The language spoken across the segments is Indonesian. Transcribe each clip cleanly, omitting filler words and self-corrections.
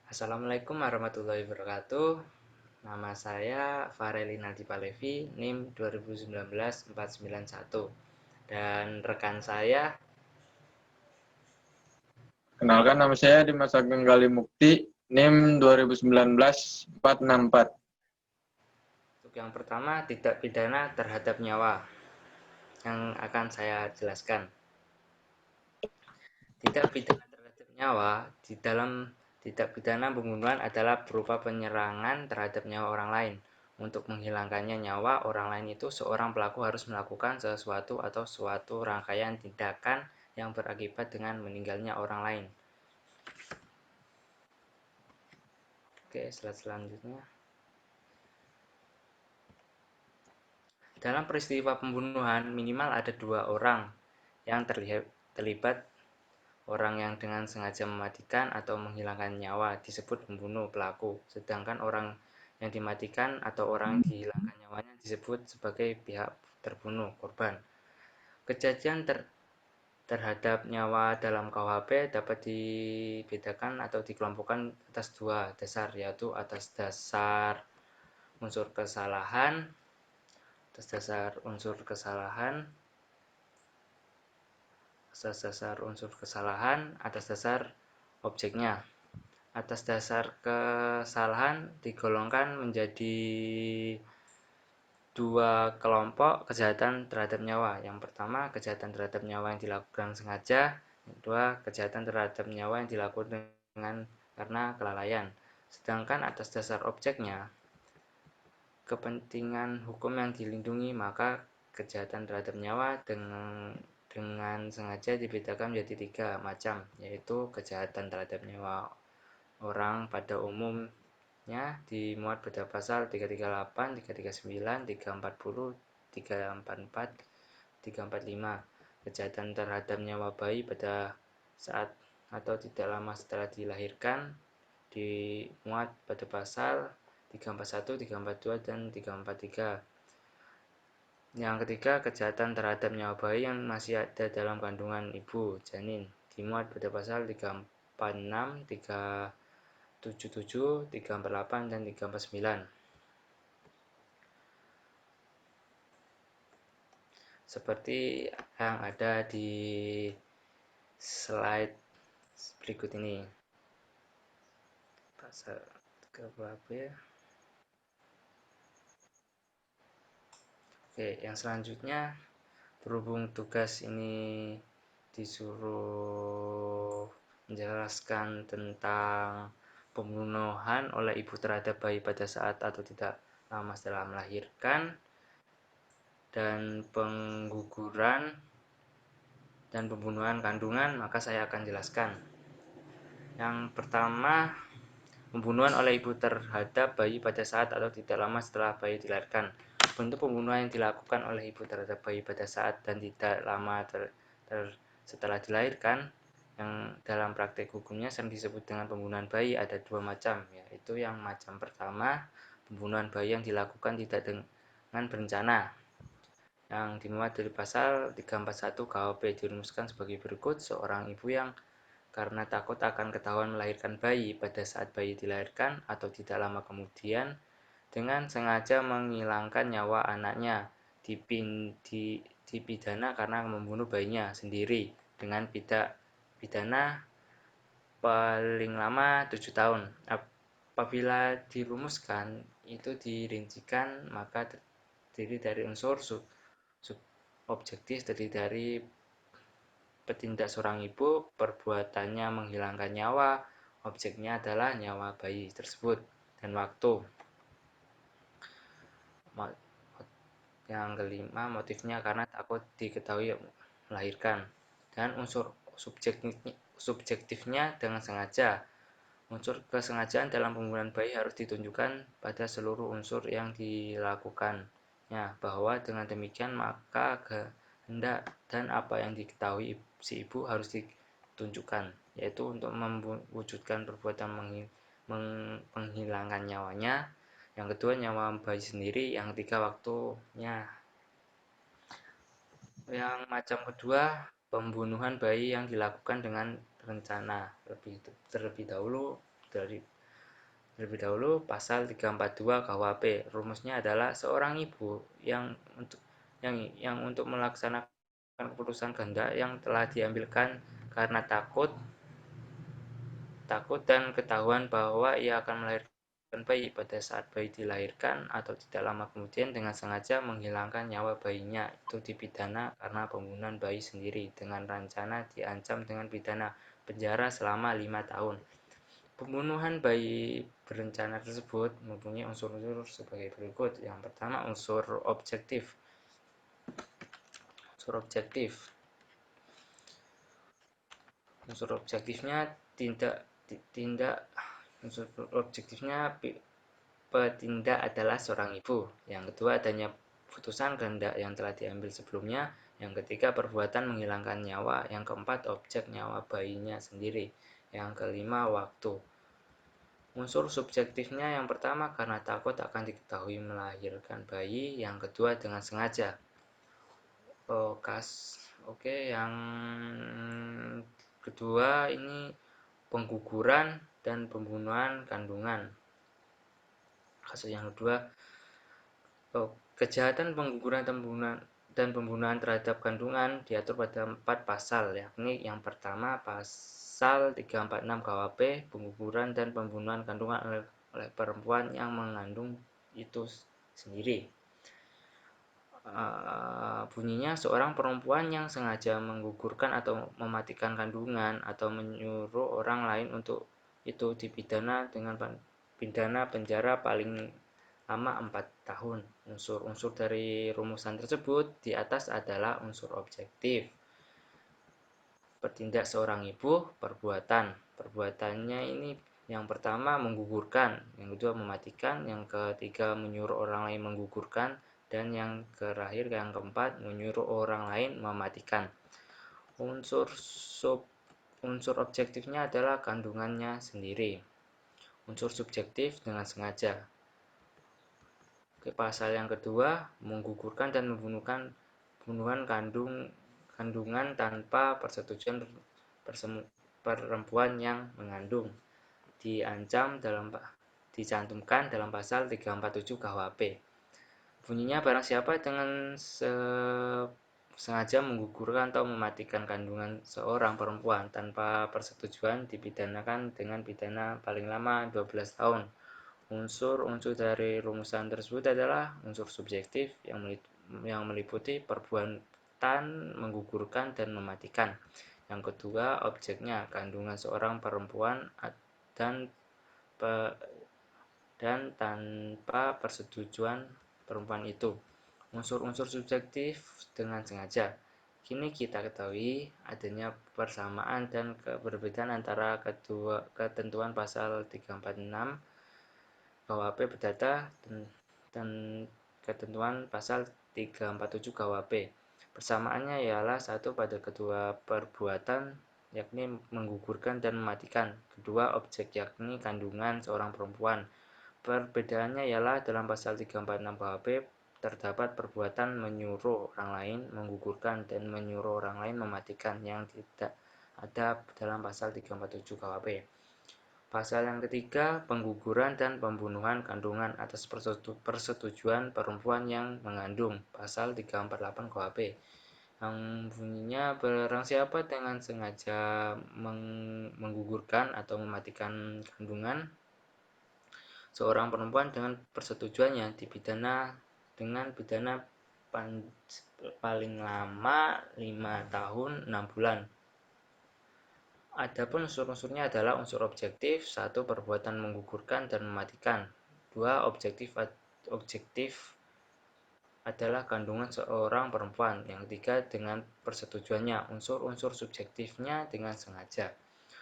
Assalamualaikum warahmatullahi wabarakatuh. Nama saya Fareli Nadipa Levi, NIM 2019-491. Dan rekan saya, Kenalkan, nama saya Dimas Ageng Galimukti, NIM 2019-464. untuk yang pertama, tindak pidana terhadap nyawa yang akan saya jelaskan. Tindak pidana terhadap nyawa di dalam tindak pidana pembunuhan adalah berupa penyerangan terhadap nyawa orang lain. Untuk menghilangkannya nyawa orang lain itu, seorang pelaku harus melakukan sesuatu atau suatu rangkaian tindakan yang berakibat dengan meninggalnya orang lain. Oke, slide selanjutnya. Dalam peristiwa pembunuhan, minimal ada 2 orang yang terlibat. Orang yang dengan sengaja mematikan atau menghilangkan nyawa disebut pembunuh pelaku, sedangkan orang yang dimatikan atau orang yang dihilangkan nyawanya disebut sebagai pihak terbunuh, korban. Kejadian terhadap nyawa dalam KUHP dapat dibedakan atau dikelompokkan atas 2 dasar, yaitu atas dasar unsur kesalahan, atas dasar objeknya. Atas dasar kesalahan digolongkan menjadi 2 kelompok kejahatan terhadap nyawa. Yang pertama, kejahatan terhadap nyawa yang dilakukan sengaja. Yang kedua, kejahatan terhadap nyawa yang dilakukan karena kelalaian. Sedangkan atas dasar objeknya, kepentingan hukum yang dilindungi, maka kejahatan terhadap nyawa dengan sengaja dibedakan menjadi 3 macam, yaitu kejahatan terhadap nyawa orang pada umumnya dimuat pada pasal 338, 339, 340, 344, 345. Kejahatan terhadap nyawa bayi pada saat atau tidak lama setelah dilahirkan dimuat pada pasal 341, 342, dan 343. Yang ketiga, kejahatan terhadap nyawa bayi yang masih ada dalam kandungan ibu janin dimuat pada pasal 346, 377, 348, dan 349. Seperti yang ada di slide berikut ini. Pasal 30B. Oke, yang selanjutnya, berhubung tugas ini disuruh menjelaskan tentang pembunuhan oleh ibu terhadap bayi pada saat atau tidak lama setelah melahirkan, dan pengguguran dan pembunuhan kandungan, maka saya akan jelaskan. Yang pertama, pembunuhan oleh ibu terhadap bayi pada saat atau tidak lama setelah bayi dilahirkan. Bentuk pembunuhan yang dilakukan oleh ibu terhadap bayi pada saat dan tidak lama setelah dilahirkan, yang dalam praktek hukumnya sering disebut dengan pembunuhan bayi, ada 2 macam, yaitu yang macam pertama, pembunuhan bayi yang dilakukan tidak dengan berencana, yang dimuat dari pasal 341 KUHP dirumuskan sebagai berikut. Seorang ibu yang karena takut akan ketahuan melahirkan bayi pada saat bayi dilahirkan atau tidak lama kemudian, dengan sengaja menghilangkan nyawa anaknya, dipidana karena membunuh bayinya sendiri dengan pidana paling lama 7 tahun. Apabila dirumuskan, itu dirincikan, maka terdiri dari unsur objektif, terdiri dari petindak seorang ibu, perbuatannya menghilangkan nyawa, objeknya adalah nyawa bayi tersebut, dan waktu. Yang kelima, motifnya karena takut diketahui melahirkan, dan unsur subjektifnya dengan sengaja. Unsur kesengajaan dalam pembunuhan bayi harus ditunjukkan pada seluruh unsur yang dilakukannya, bahwa dengan demikian maka kehendak dan apa yang diketahui si ibu harus ditunjukkan, yaitu untuk mewujudkan perbuatan menghilangkan nyawanya. Yang kedua, nyawa bayi sendiri. Yang ketiga, waktunya. Yang macam kedua, pembunuhan bayi yang dilakukan dengan rencana. Terlebih dahulu Terlebih dahulu pasal 342 KUHP. Rumusnya adalah seorang ibu yang untuk melaksanakan keputusan kehendak yang telah diambilkan karena takut dan ketahuan bahwa ia akan melahirkan bayi pada saat bayi dilahirkan atau tidak lama kemudian dengan sengaja menghilangkan nyawa bayinya, itu dipidana karena pembunuhan bayi sendiri dengan rencana diancam dengan pidana penjara selama 5 tahun. Pembunuhan bayi berencana tersebut mempunyai unsur-unsur sebagai berikut. Yang pertama, unsur objektif. Unsur objektifnya petindak adalah seorang ibu. Yang kedua, adanya putusan kehendak yang telah diambil sebelumnya. Yang ketiga, perbuatan menghilangkan nyawa. Yang keempat, objek nyawa bayinya sendiri. Yang kelima, waktu. Unsur subjektifnya yang pertama karena takut akan diketahui melahirkan bayi, yang kedua dengan sengaja. Yang kedua ini pengguguran dan pembunuhan kandungan. Kasus yang kedua, kejahatan pengguguran dan pembunuhan terhadap kandungan diatur pada 4 pasal, yakni yang pertama pasal 346 KUHP, pengguguran dan pembunuhan kandungan oleh perempuan yang mengandung itu sendiri. Bunyinya, seorang perempuan yang sengaja menggugurkan atau mematikan kandungan atau menyuruh orang lain untuk itu dipidana dengan pidana penjara paling lama 4 tahun. Unsur-unsur dari rumusan tersebut di atas adalah unsur objektif. Bertindak seorang ibu, perbuatannya ini yang pertama menggugurkan, yang kedua mematikan, yang ketiga menyuruh orang lain menggugurkan, dan yang terakhir yang keempat menyuruh orang lain mematikan. Unsur objektifnya adalah kandungannya sendiri. Unsur subjektif dengan sengaja. Pasal yang kedua, menggugurkan dan pembunuhan kandungan tanpa persetujuan perempuan yang mengandung, dicantumkan dalam pasal 347 KUHP. Bunyinya, barang siapa dengan sengaja menggugurkan atau mematikan kandungan seorang perempuan tanpa persetujuan dipidanakan dengan pidana paling lama 12 tahun. Unsur-unsur dari rumusan tersebut adalah unsur subjektif yang meliputi perbuatan menggugurkan dan mematikan. Yang kedua, objeknya kandungan seorang perempuan dan tanpa persetujuan perempuan itu. Unsur-unsur subjektif dengan sengaja. Kini kita ketahui adanya persamaan dan perbedaan antara ketentuan pasal 346 KUHP Perdata dan ketentuan pasal 347 KUHP. Persamaannya ialah satu, pada kedua perbuatan, yakni menggugurkan dan mematikan. Kedua, objek, yakni kandungan seorang perempuan. Perbedaannya ialah dalam pasal 346 KUHP terdapat perbuatan menyuruh orang lain menggugurkan dan menyuruh orang lain mematikan yang tidak ada dalam pasal 347 KUHP. Pasal yang ketiga, pengguguran dan pembunuhan kandungan atas persetujuan perempuan yang mengandung, pasal 348 KUHP. Yang bunyinya, barang siapa dengan sengaja menggugurkan atau mematikan kandungan seorang perempuan dengan persetujuannya dipidana dengan pidana paling lama 5 tahun 6 bulan. Adapun unsur-unsurnya adalah unsur objektif, 1. Perbuatan menggugurkan dan mematikan. 2. Objektif adalah kandungan seorang perempuan. Yang ketiga, dengan persetujuannya. Unsur-unsur subjektifnya dengan sengaja.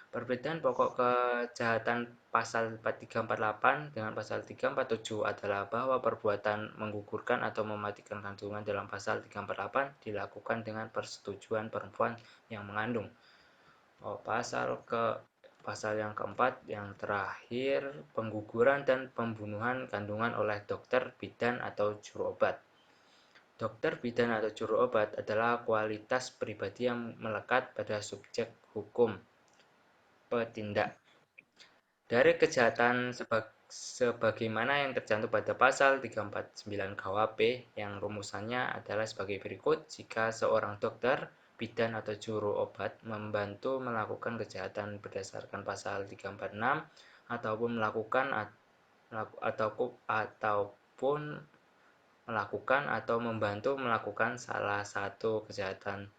Perbedaan pokok kejahatan pasal 348 dengan pasal 347 adalah bahwa perbuatan menggugurkan atau mematikan kandungan dalam pasal 348 dilakukan dengan persetujuan perempuan yang mengandung. Pasal yang keempat, yang terakhir, pengguguran dan pembunuhan kandungan oleh dokter, bidan, atau juru obat. Dokter, bidan, atau juru obat adalah kualitas pribadi yang melekat pada subjek hukum petindak. Dari kejahatan sebagaimana yang tercantum pada pasal 349 KUHP yang rumusannya adalah sebagai berikut. Jika seorang dokter, bidan atau juru obat membantu melakukan kejahatan berdasarkan pasal 346 ataupun melakukan atau membantu melakukan salah satu kejahatan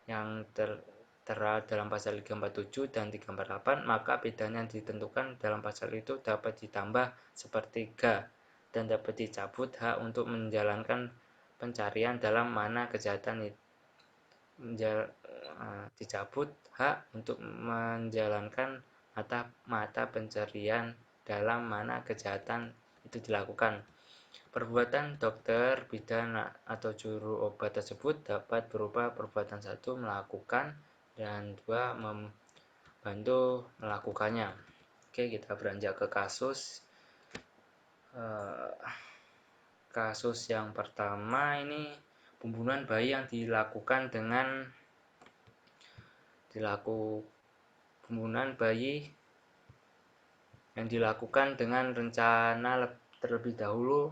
yang tertera dalam pasal 347 dan 348, maka pidana yang ditentukan dalam pasal itu dapat ditambah sepertiga dan dapat dicabut hak untuk menjalankan pencarian dalam mana kejahatan dicabut hak untuk menjalankan mata pencarian dalam mana kejahatan itu dilakukan. Perbuatan dokter, bidan, atau juru obat tersebut dapat berupa perbuatan satu melakukan dan dua membantu melakukannya. Oke, kita beranjak ke kasus. Kasus yang pertama ini pembunuhan bayi yang dilakukan dengan rencana terlebih dahulu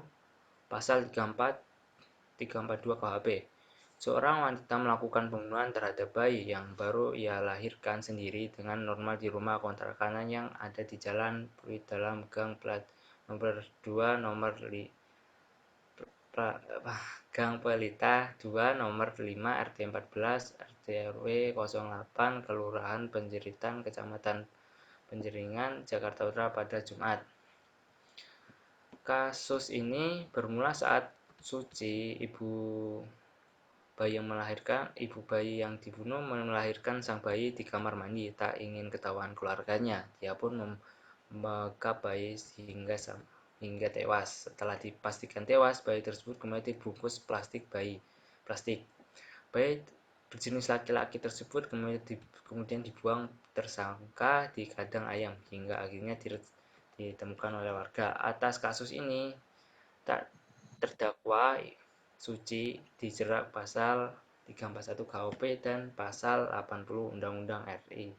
pasal 342 KUHP. Seorang wanita melakukan pembunuhan terhadap bayi yang baru ia lahirkan sendiri dengan normal di rumah kontrakan yang ada di Jalan Pluit dalam Gang Plat nomor 2 nomor Gang Pelita 2 nomor 5 RT 14 RT RW 08 Kelurahan Penjeritan Kecamatan Penjeringan Jakarta Utara pada Jumat. Kasus ini bermula saat Suci, ibu bayi yang dibunuh melahirkan sang bayi di kamar mandi. Tak ingin ketahuan keluarganya, dia pun memegap bayi hingga tewas. Setelah dipastikan tewas, bayi tersebut kemudian dibungkus plastik. Bayi berjenis laki-laki tersebut kemudian dibuang tersangka di kandang ayam hingga akhirnya ditemukan oleh warga. Atas kasus ini, terdakwa Suci dijerat pasal 341 KUHP dan pasal 80 Undang-Undang RI.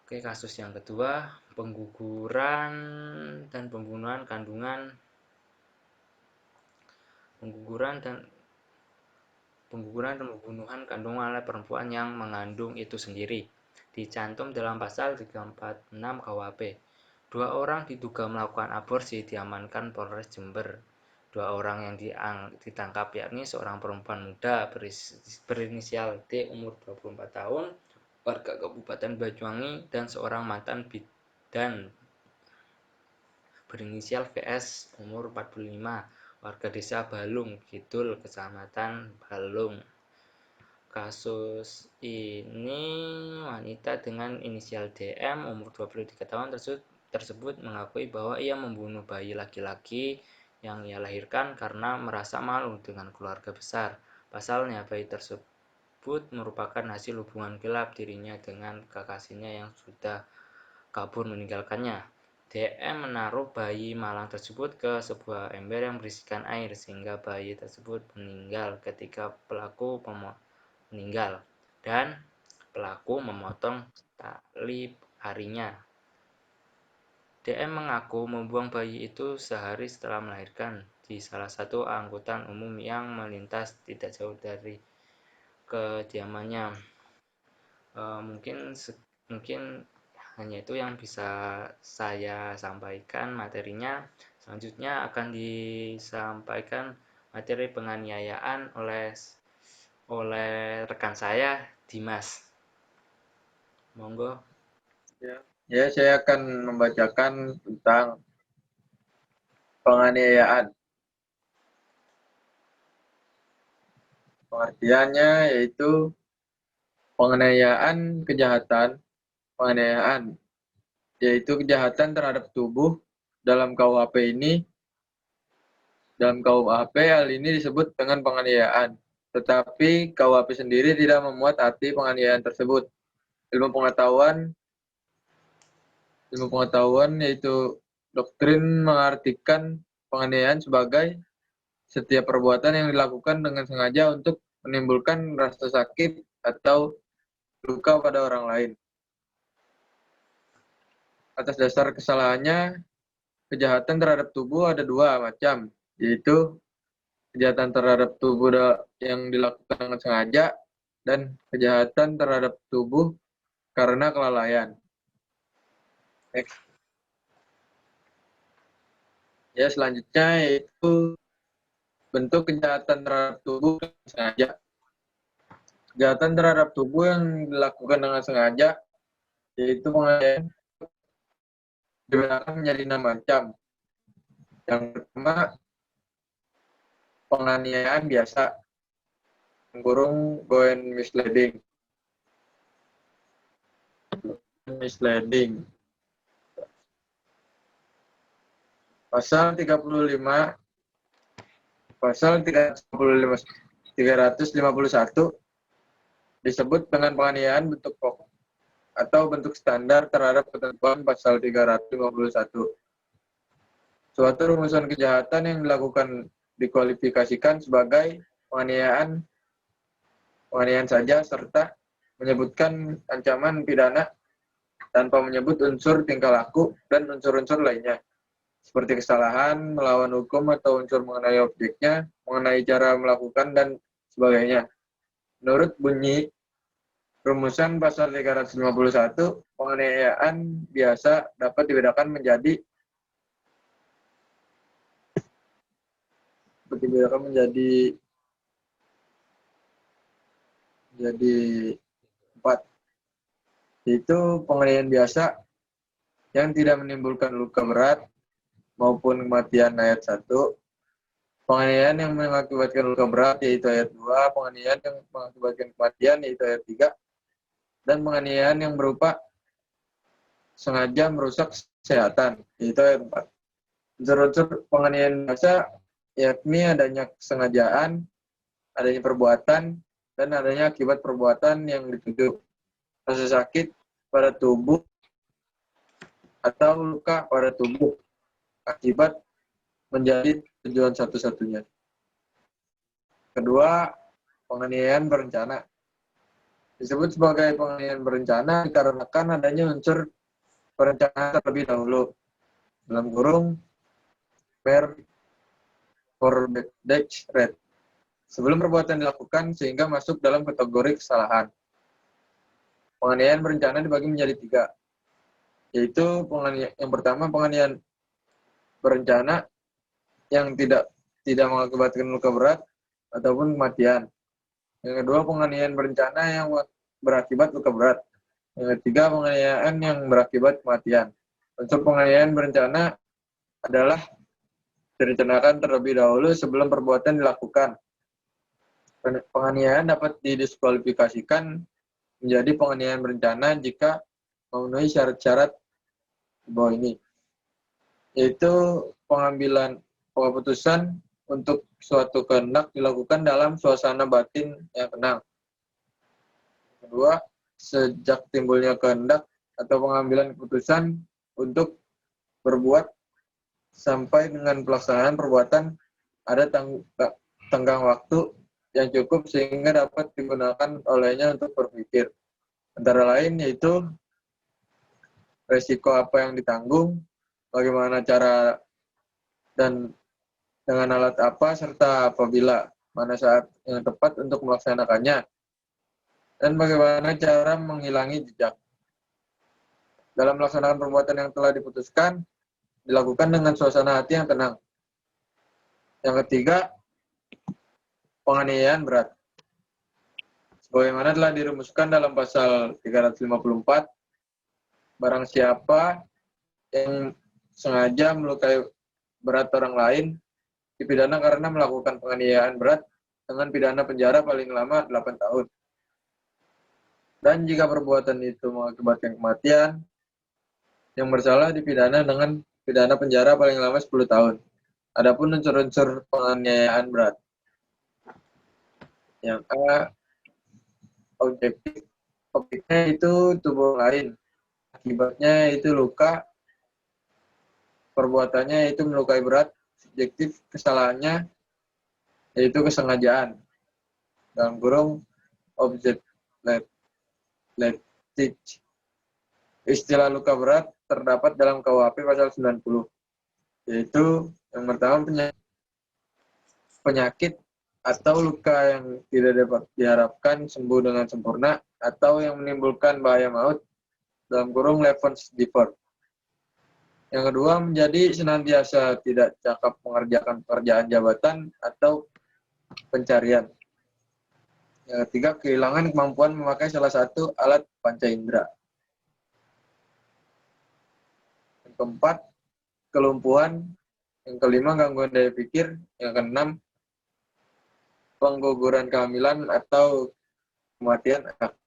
Oke, kasus yang kedua, pengguguran dan pembunuhan kandungan oleh perempuan yang mengandung itu sendiri. Dicantum dalam pasal 346 KUHP. 2 orang diduga melakukan aborsi diamankan Polres Jember. 2 orang yang ditangkap yakni seorang perempuan muda berinisial D umur 24 tahun, warga Kabupaten Banyuwangi, dan seorang mantan bidan berinisial VS umur 45, warga desa Balung Kidul, Kecamatan Balung. Kasus ini wanita dengan inisial DM umur 23 tahun tersebut mengakui bahwa ia membunuh bayi laki-laki yang ia lahirkan karena merasa malu dengan keluarga besar. Pasalnya, bayi tersebut merupakan hasil hubungan gelap dirinya dengan kekasihnya yang sudah kabur meninggalkannya. DM menaruh bayi malang tersebut ke sebuah ember yang berisikan air sehingga bayi tersebut meninggal ketika pelaku memotong tali harinya. DM mengaku membuang bayi itu sehari setelah melahirkan di salah satu angkutan umum yang melintas tidak jauh dari kediamannya. Mungkin hanya itu yang bisa saya sampaikan materinya. Selanjutnya akan disampaikan materi penganiayaan oleh rekan saya, Dimas. Monggo. Ya, saya akan membacakan tentang penganiayaan. Pengertiannya yaitu penganiayaan penganiayaan yaitu kejahatan terhadap tubuh. Dalam KUHP hal ini disebut dengan penganiayaan. Tetapi KUHP sendiri tidak memuat arti penganiayaan tersebut. Ilmu pengetahuan yaitu doktrin mengartikan penganiayaan sebagai setiap perbuatan yang dilakukan dengan sengaja untuk menimbulkan rasa sakit atau luka pada orang lain. Atas dasar kesalahannya, kejahatan terhadap tubuh ada dua macam, yaitu kejahatan terhadap tubuh yang dilakukan dengan sengaja dan kejahatan terhadap tubuh karena kelalaian. Next. Ya, selanjutnya yaitu bentuk kejahatan terhadap tubuh dengan sengaja. Kejahatan terhadap tubuh yang dilakukan dengan sengaja yaitu penganiayaan dibedakan menjadi 6 macam. Yang pertama, penganiayaan biasa, kurung going misleading. Pasal 35, pasal 351 disebut dengan penganiayaan bentuk pokok atau bentuk standar terhadap ketentuan pasal 351. Suatu rumusan kejahatan yang dilakukan dikualifikasikan sebagai penganiayaan saja serta menyebutkan ancaman pidana tanpa menyebut unsur tingkah laku dan unsur-unsur lainnya, seperti kesalahan, melawan hukum atau unsur mengenai objeknya, mengenai cara melakukan, dan sebagainya. Menurut bunyi rumusan pasal 351, penganiayaan biasa dapat dibedakan menjadi empat, yaitu penganiayaan biasa yang tidak menimbulkan luka berat maupun kematian ayat 1, penganiayaan yang mengakibatkan luka berat yaitu ayat 2, penganiayaan yang mengakibatkan kematian yaitu ayat 3, dan penganiayaan yang berupa sengaja merusak kesehatan yaitu ayat 4. Unsur-unsur penganiayaan biasa yakni adanya kesengajaan, adanya perbuatan, dan adanya akibat perbuatan yang dituju, rasa sakit pada tubuh atau luka pada tubuh akibat menjadi tujuan satu-satunya. Kedua, penganiayaan berencana. Disebut sebagai penganiayaan berencana dikarenakan adanya unsur perencanaan terlebih dahulu. Dalam kurung, red. Sebelum perbuatan dilakukan sehingga masuk dalam kategori kesalahan. Penganiayaan berencana dibagi menjadi 3, yaitu yang pertama penganiayaan berencana yang tidak mengakibatkan luka berat ataupun kematian. Yang kedua, penganiayaan berencana yang berakibat luka berat. Yang ketiga, penganiayaan yang berakibat kematian. Unsur penganiayaan berencana adalah direncanakan terlebih dahulu sebelum perbuatan dilakukan. Penganiayaan dapat didiskualifikasikan menjadi penganiayaan berencana jika memenuhi syarat-syarat di bawah ini, yaitu pengambilan keputusan untuk suatu kehendak dilakukan dalam suasana batin yang tenang. Kedua, sejak timbulnya kehendak atau pengambilan keputusan untuk berbuat sampai dengan pelaksanaan perbuatan ada tenggang waktu yang cukup sehingga dapat digunakan olehnya untuk berpikir. Antara lain yaitu resiko apa yang ditanggung, bagaimana cara dan dengan alat apa, serta apabila mana saat yang tepat untuk melaksanakannya, dan bagaimana cara menghilangi jejak. Dalam melaksanakan perbuatan yang telah diputuskan, dilakukan dengan suasana hati yang tenang. Yang ketiga, penganiayaan berat. Sebagaimana telah dirumuskan dalam pasal 354, barang siapa yang sengaja melukai berat orang lain dipidana karena melakukan penganiayaan berat dengan pidana penjara paling lama 8 tahun. Dan jika perbuatan itu mengakibatkan kematian, yang bersalah dipidana dengan pidana penjara paling lama 10 tahun. Adapun unsur-unsur penganiayaan berat. Yang A, objeknya itu tubuh lain. Akibatnya itu luka, perbuatannya itu melukai berat, subjektif kesalahannya yaitu kesengajaan. Dalam kurung objektif. Istilah luka berat terdapat dalam KUHP pasal 90. yaitu yang pertama penyakit atau luka yang tidak dapat diharapkan sembuh dengan sempurna atau yang menimbulkan bahaya maut dalam kurung levens before. Yang kedua, menjadi senantiasa tidak cakap mengerjakan pekerjaan jabatan atau pencarian. Yang ketiga, kehilangan kemampuan memakai salah satu alat panca indera. Yang keempat, kelumpuhan. Yang kelima, gangguan daya pikir. Yang keenam, pengguguran kehamilan atau kematian anak.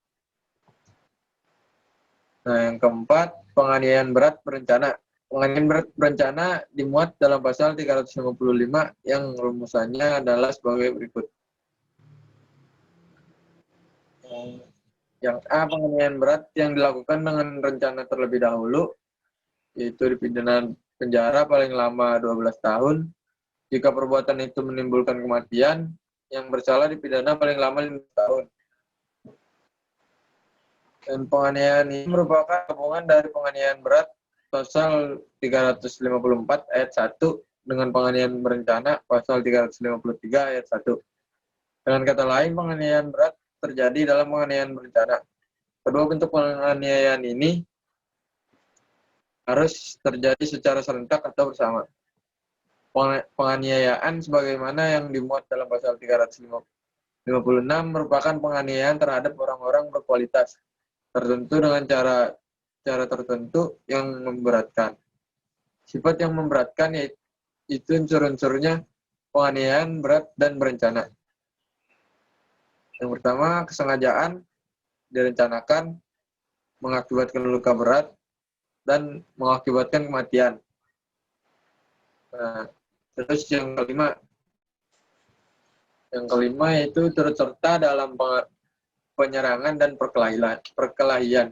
Nah, yang keempat, penganiayaan berat berencana. Penganiayaan berat berencana dimuat dalam pasal 355 yang rumusannya adalah sebagai berikut. Yang A, penganiayaan berat yang dilakukan dengan rencana terlebih dahulu, yaitu dipidana penjara paling lama 12 tahun. Jika perbuatan itu menimbulkan kematian, yang bersalah dipidana paling lama 5 tahun. Dan penganiayaan ini merupakan gabungan dari penganiayaan berat pasal 354 ayat 1 dengan penganiayaan berencana pasal 353 ayat 1. Dengan kata lain, penganiayaan berat terjadi dalam penganiayaan berencana. Kedua bentuk penganiayaan ini harus terjadi secara serentak atau bersama. Penganiayaan sebagaimana yang dimuat dalam pasal 356 merupakan penganiayaan terhadap orang-orang berkualitas tertentu dengan cara tertentu yang memberatkan. Sifat yang memberatkan yaitu unsur-unsurnya penganiayaan berat dan berencana. Yang pertama, kesengajaan, direncanakan, mengakibatkan luka berat, dan mengakibatkan kematian. Nah, terus yang kelima yaitu turut serta dalam penyerangan dan perkelahian.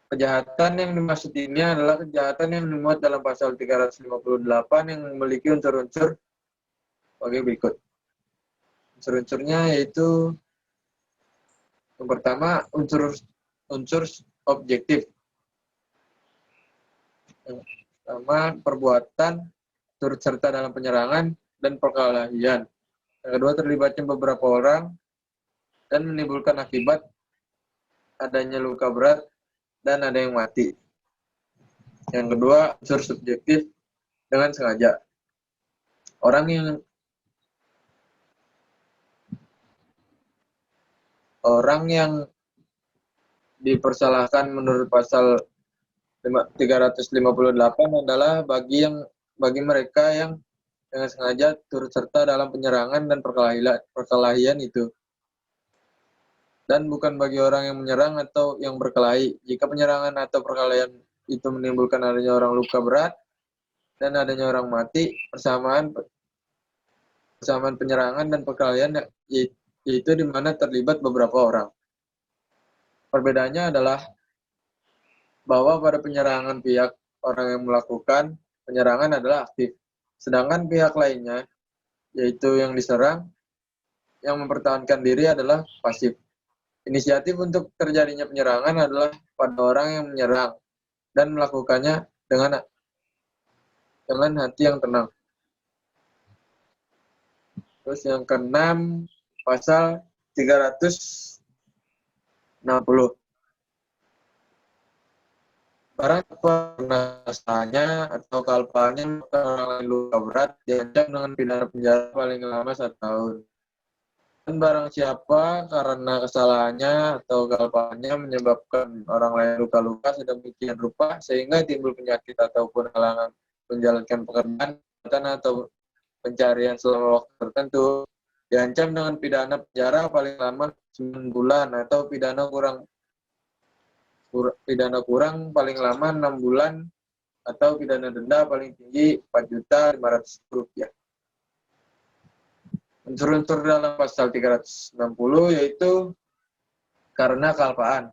Kejahatan yang dimaksud ini adalah kejahatan yang dimuat dalam pasal 358 yang memiliki unsur-unsur sebagai berikut. Unsur-unsurnya yaitu yang pertama, unsur objektif. Yang pertama, perbuatan turut serta dalam penyerangan dan perkelahian. Yang kedua, terlibatnya beberapa orang dan menimbulkan akibat adanya luka berat dan ada yang mati. Yang kedua, unsur subjektif dengan sengaja. Orang yang dipersalahkan menurut pasal 358 adalah bagi mereka yang dengan sengaja turut serta dalam penyerangan dan perkelahian itu. Dan bukan bagi orang yang menyerang atau yang berkelahi. Jika penyerangan atau perkelahian itu menimbulkan adanya orang luka berat dan adanya orang mati, persamaan penyerangan dan perkelahian yaitu di mana terlibat beberapa orang. Perbedaannya adalah bahwa pada penyerangan pihak orang yang melakukan penyerangan adalah aktif. Sedangkan pihak lainnya, yaitu yang diserang, yang mempertahankan diri adalah pasif. Inisiatif untuk terjadinya penyerangan adalah pada orang yang menyerang dan melakukannya dengan hati yang tenang. Terus yang keenam, pasal 360. Barang pernah kesalahannya atau kealpaannya maka orang lain luka berat diancam dengan pidana penjara paling lama 1 tahun. Dan barang siapa karena kesalahannya atau kealpaannya menyebabkan orang lain luka-luka sedemikian rupa sehingga timbul penyakit ataupun halangan menjalankan pekerjaan atau pencarian selama waktu tertentu, diancam dengan pidana penjara paling lama 9 bulan atau pidana kurang paling lama 6 bulan atau pidana denda paling tinggi Rp4.500.000. Unsur-unsur dalam pasal 360 yaitu karena kealpaan.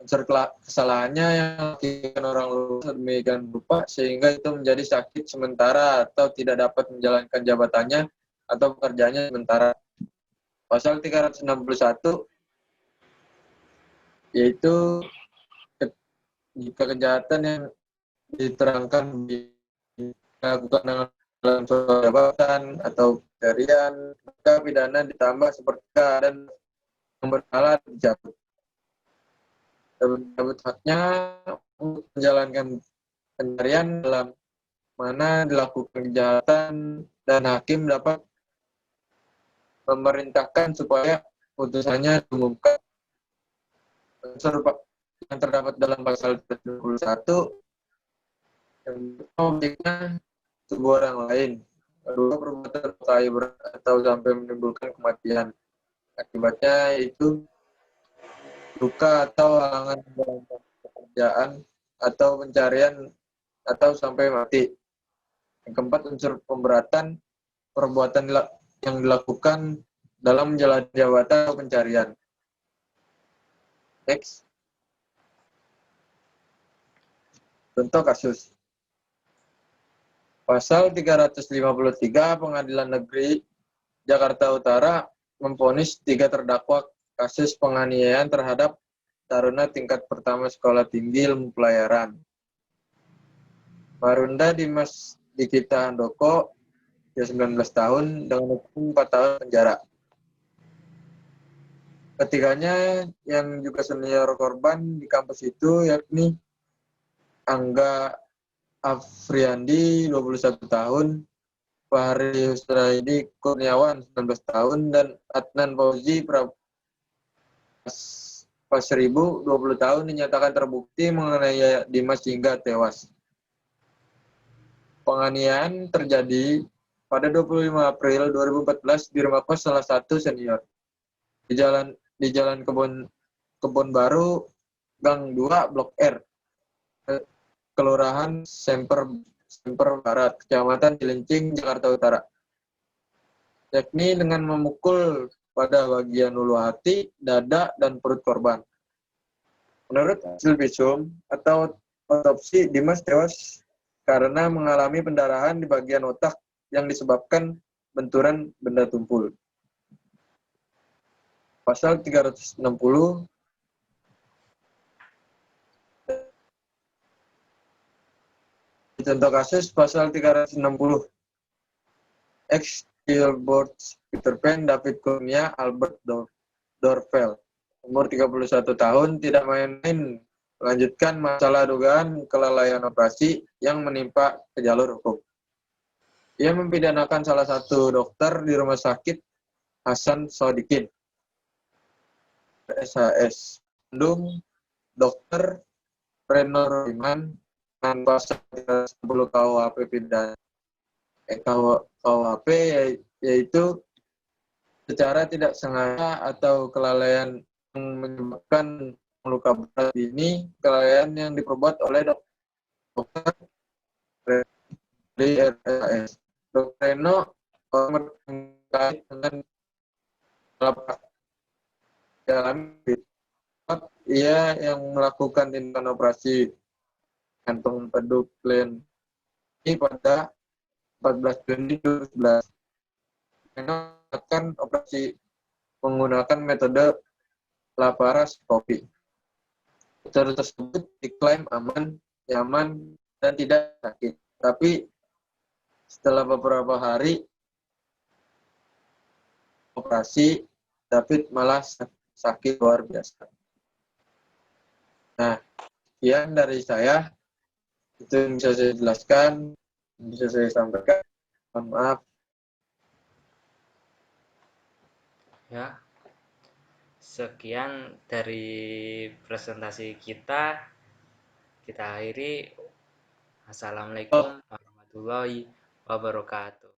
Unsur kesalahannya yang dilakukan orang luka sedemikian rupa sehingga itu menjadi sakit sementara atau tidak dapat menjalankan jabatannya atau pekerjaannya sementara. Pasal 361 yaitu jika kejahatan yang diterangkan dilakukan dalam suatu jabatan atau pencarian, maka pidana ditambah sepertiga dan yang bersalah dicabut. Cabut haknya untuk menjalankan pencarian dalam mana dilakukan kejahatan dan hakim dapat memerintahkan supaya putusannya diumumkan. Unsur yang terdapat dalam pasal 71 yang objeknya tubuh orang lain. Kedua, perbuatan melukai berat atau sampai menimbulkan kematian. Akibatnya itu luka atau halangan dalam pekerjaan atau pencarian atau sampai mati. Yang keempat, unsur pemberatan perbuatan yang dilakukan dalam menjalani jabatan atau pencarian. Next. Contoh kasus. Pasal 353 Pengadilan Negeri Jakarta Utara memvonis 3 terdakwa kasus penganiayaan terhadap taruna tingkat pertama sekolah tinggi ilmu pelayaran. Marunda Dimas Dikita Handoko, 19 tahun, dengan hukuman 4 tahun penjara. Ketiganya yang juga senior korban di kampus itu yakni Angga Afriandi, 21 tahun, Fahri Husraidi Kurniawan, 19 tahun, dan Adnan Fauzi Pasribu, 20 tahun, dinyatakan terbukti mengenai Dimas hingga tewas. Penganiayaan terjadi pada 25 April 2014 di rumah kos salah satu senior. Di Jalan Kebon Baru, Gang 2, Blok R, Kelurahan Semper Barat, Kecamatan Cilincing, Jakarta Utara. Yakni dengan memukul pada bagian ulu hati, dada, dan perut korban. Menurut hasil visum atau otopsi, Dimas tewas karena mengalami pendarahan di bagian otak yang disebabkan benturan benda tumpul. Pasal 360 contoh kasus pasal 360 Ex Gilbert Peter Pan David Kurnia Albert Dorvel, umur 31 tahun, tidak main-main melanjutkan masalah dugaan kelalaian operasi yang menimpa ke jalur hukum. Ia mempidanakan salah satu dokter di rumah sakit Hasan Sodikin, SHS Bandung, Dr. Reno Rohiman, dengan pasal 310 KUHP pidana KUHP, yaitu secara tidak sengaja atau kelalaian yang menyebabkan luka berat. Ini kelalaian yang diperbuat oleh dokter di RSAS. Dr. Reno terkait dengan lapak ia yang melakukan tindakan operasi kantung empedu klien ini pada 14 Juni 2011. Melakukan operasi menggunakan metode laparoskopi. Metode tersebut diklaim aman, nyaman, dan tidak sakit. Tapi setelah beberapa hari operasi, David malah sakit luar biasa. Nah, sekian dari saya. Itu yang bisa saya jelaskan, bisa saya sampaikan. Mohon maaf. Ya, sekian dari presentasi kita. Kita akhiri. Assalamualaikum warahmatullahi wabarakatuh.